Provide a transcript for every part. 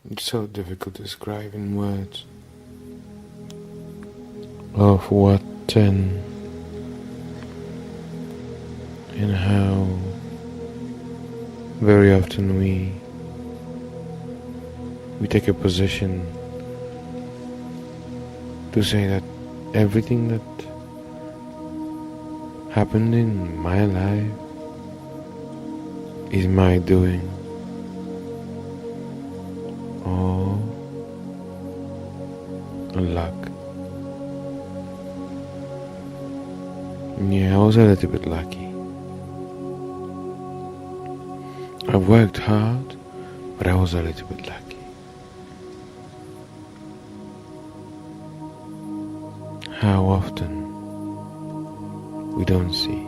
It's so difficult to describe in words of what and how very often we take a position to say that everything that happened in my life is my doing, or luck. Yeah, I was a little bit lucky. I worked hard, but I was a little bit lucky. How often we don't see,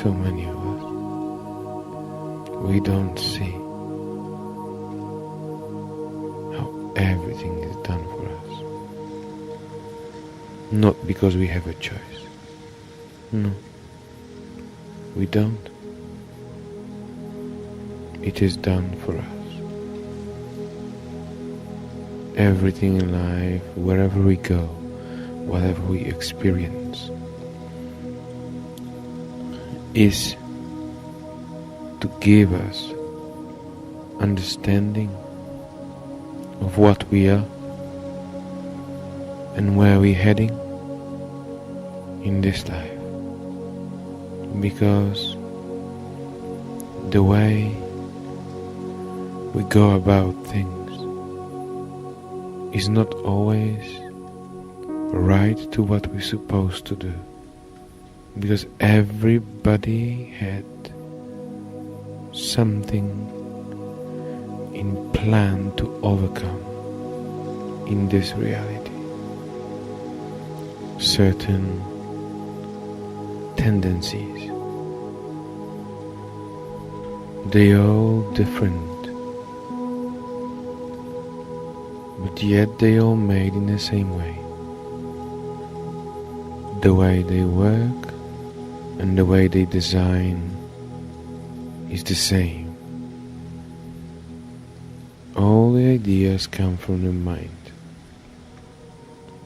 so many of us, we don't see how everything is done for us. Not because we have a choice. No, we don't. It is done for us. Everything in life, wherever we go, whatever we experience, is to give us understanding of what we are and where we're heading in this life. Because the way we go about things is not always right to what we're supposed to do, because everybody had something in plan to overcome in this reality, certain tendencies. They all different, but yet they all made in the same way. The way they work and the way they design is the same. All the ideas come from the mind.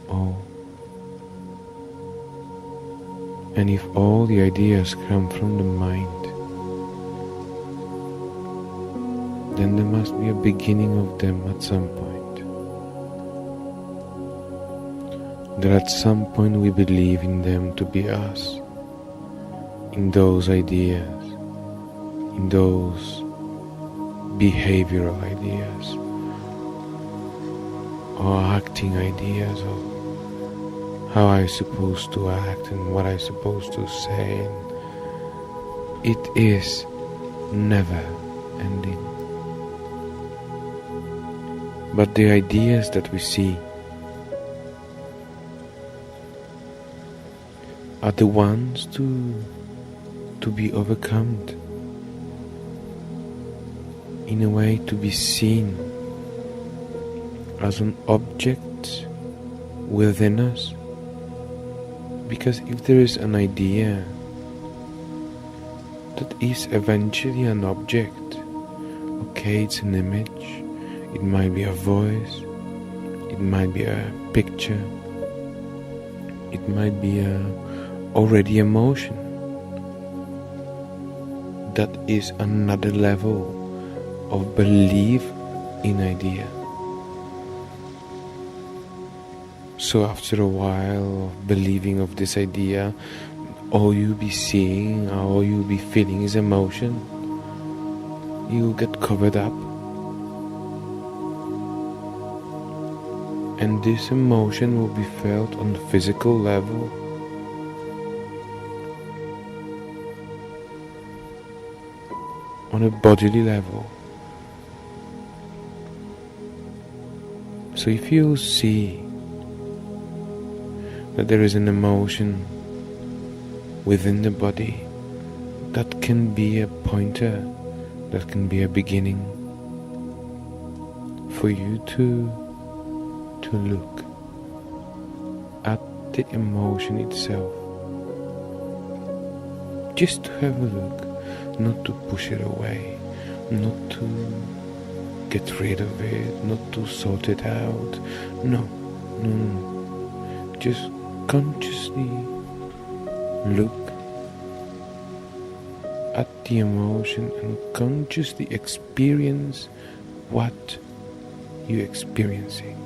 All. And if all the ideas come from the mind, then there must be a beginning of them at some point. That at some point we believe in them to be us, in those ideas, in those behavioral ideas, or acting ideas of how I'm supposed to act and what I'm supposed to say. It is never ending. But the ideas that we see are the ones to be overcome, in a way to be seen as an object within us. Because if there is an idea that is eventually an object, okay, it's an image, it might be a voice, it might be a picture, it might be already emotion. That is another level of belief in idea. So after a while of believing of this idea, all you'll be seeing, all you'll be feeling is emotion. You'll get covered up. And this emotion will be felt on the physical level. On a bodily level. So if you see that there is an emotion within the body, that can be a pointer, that can be a beginning for you to look at the emotion itself. Just to have a look, not to push it away, not to get rid of it, not to sort it out. No, no, no. Just consciously look at the emotion and consciously experience what you're experiencing.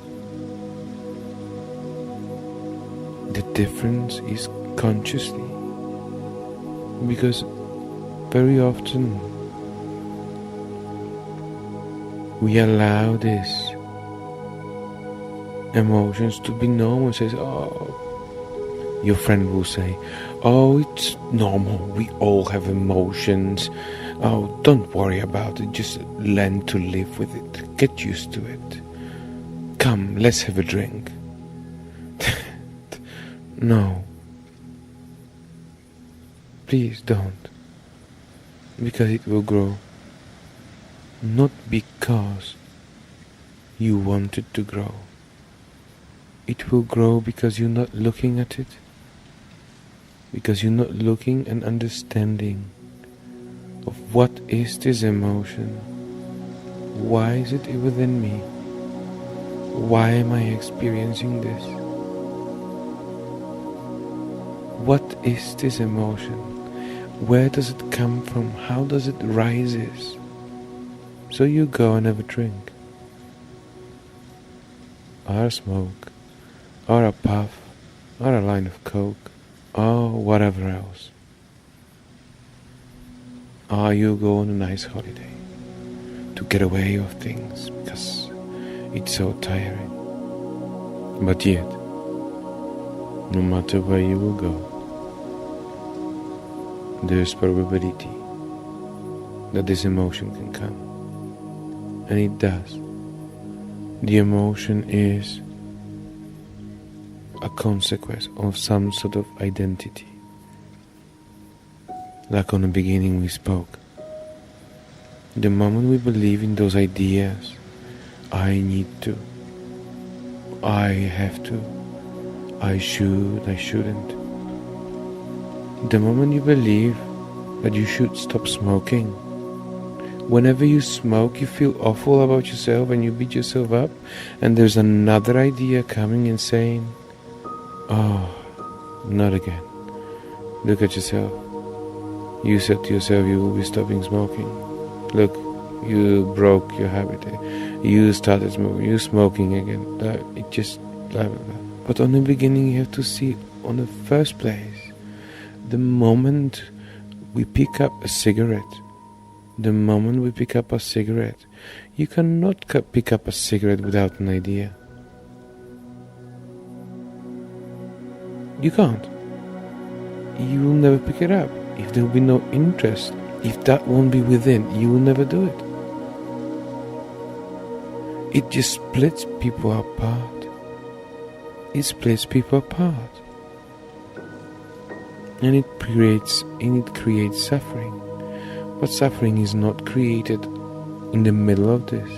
The difference is consciously, because very often we allow these emotions to be normal. Says, oh, your friend will say, oh, it's normal, we all have emotions. Oh, don't worry about it, just learn to live with it, get used to it. Come, let's have a drink. No. Please don't. Because it will grow. Not because you want it to grow. It will grow because you're not looking at it. Because you're not looking and understanding of what is this emotion. Why is it within me? Why am I experiencing this? What is this emotion? Where does it come from? How does it rises? So you go and have a drink, or a smoke, or a puff, or a line of coke, or whatever else. Or you go on a nice holiday to get away of things because it's so tiring. But yet, no matter where you will go, there's probability that this emotion can come. And it does. The emotion is a consequence of some sort of identity. Like on the beginning we spoke. The moment we believe in those ideas, I need to, I have to, I should, I shouldn't. The moment you believe that you should stop smoking, whenever you smoke you feel awful about yourself and you beat yourself up, and there's another idea coming and saying, oh, not again. Look at yourself. You said to yourself you will be stopping smoking. Look, you broke your habit. You started smoking. You're smoking again. It just blah blah blah. But on the beginning you have to see, on the first place, the moment we pick up a cigarette, you cannot pick up a cigarette without an idea. You can't. You will never pick it up. If there will be no interest, if that won't be within, you will never do it. It just splits people apart. It splits people apart. And it creates suffering. But suffering is not created in the middle of this.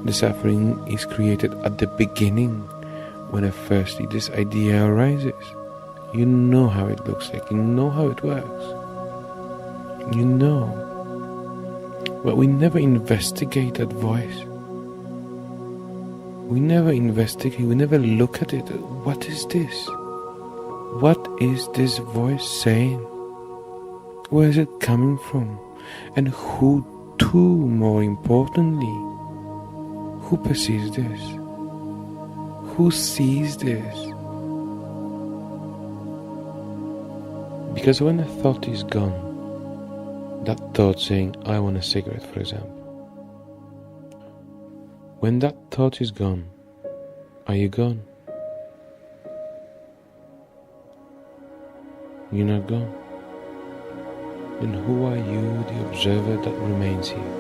The suffering is created at the beginning, when firstly this idea arises. You know how it looks like, you know how it works. You know. But we never investigate that voice. We never investigate, we never look at it. What is this? What is this voice saying? Where is it coming from? And who too, more importantly? Who perceives this? Who sees this? Because when a thought is gone, that thought saying, I want a cigarette, for example. When that thought is gone, are you gone? You're not gone. Then who are you, the observer that remains here?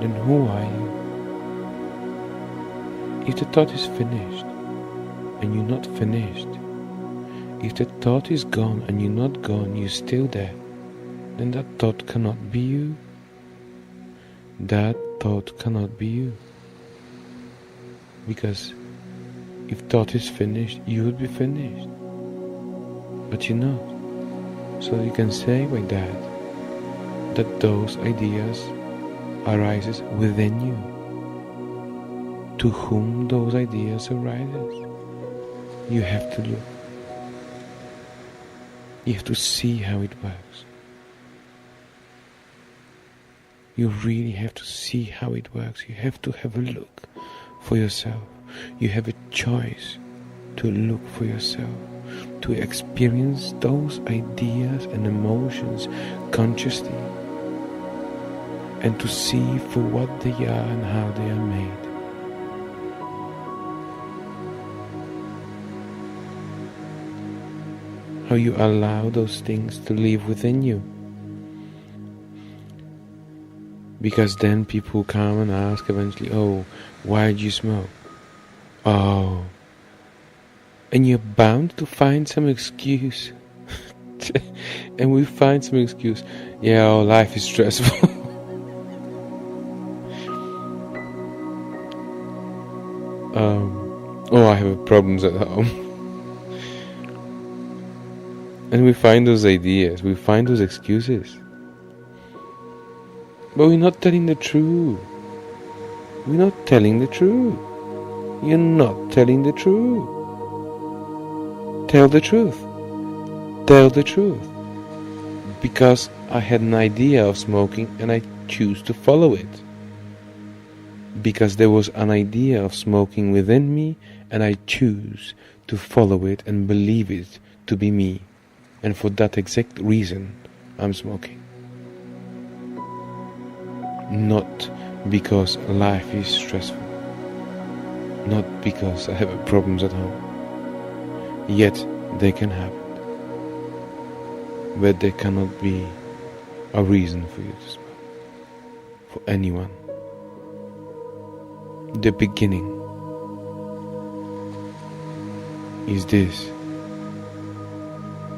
Then who are you? If the thought is finished, and you're not finished, if the thought is gone and you're not gone, you're still there, then that thought cannot be you. That thought cannot be you. Because if thought is finished, you would be finished. But you're not. So you can say like that those ideas arises within you. To whom those ideas arises, you have to look. You have to see how it works. You really have to see how it works. You have to have a look for yourself. You have a choice to look for yourself, to experience those ideas and emotions consciously, and to see for what they are and how they are made. How you allow those things to live within you. Because then people come and ask eventually, oh, why did you smoke? Oh. And you're bound to find some excuse. And we find some excuse. Yeah, oh, life is stressful. Oh, I have problems at home. And we find those ideas, we find those excuses. But we're not telling the truth. We're not telling the truth. You're not telling the truth. Tell the truth. Tell the truth. Because I had an idea of smoking and I choose to follow it. Because there was an idea of smoking within me and I choose to follow it and believe it to be me. And for that exact reason, I'm smoking. Not because life is stressful. Not because I have problems at home. Yet they can happen. But there cannot be a reason for you to smoke. For anyone. The beginning is this.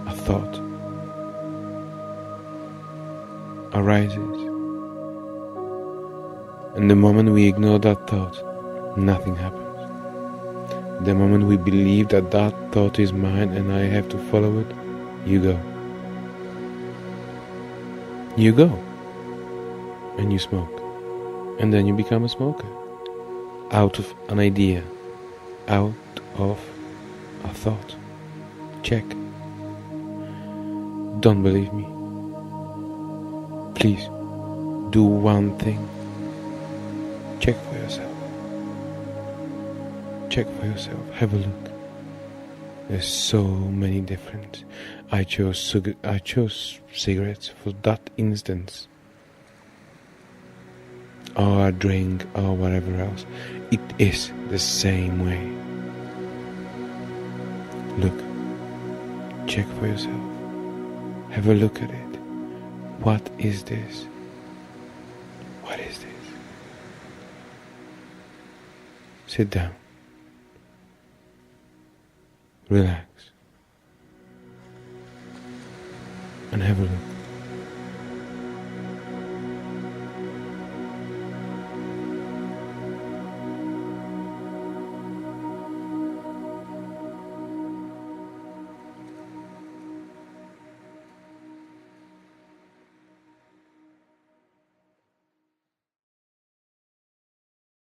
A thought arises. And the moment we ignore that thought, nothing happens. The moment we believe that that thought is mine and I have to follow it, you go. You go. And you smoke. And then you become a smoker. Out of an idea. Out of a thought. Check. Don't believe me. Please, do one thing. Check for yourself. Check for yourself. Have a look. There's so many different. I chose cigarettes for that instance. Or a drink or whatever else. It is the same way. Look. Check for yourself. Have a look at it. What is this? What is this? Sit down. Relax. And have a look.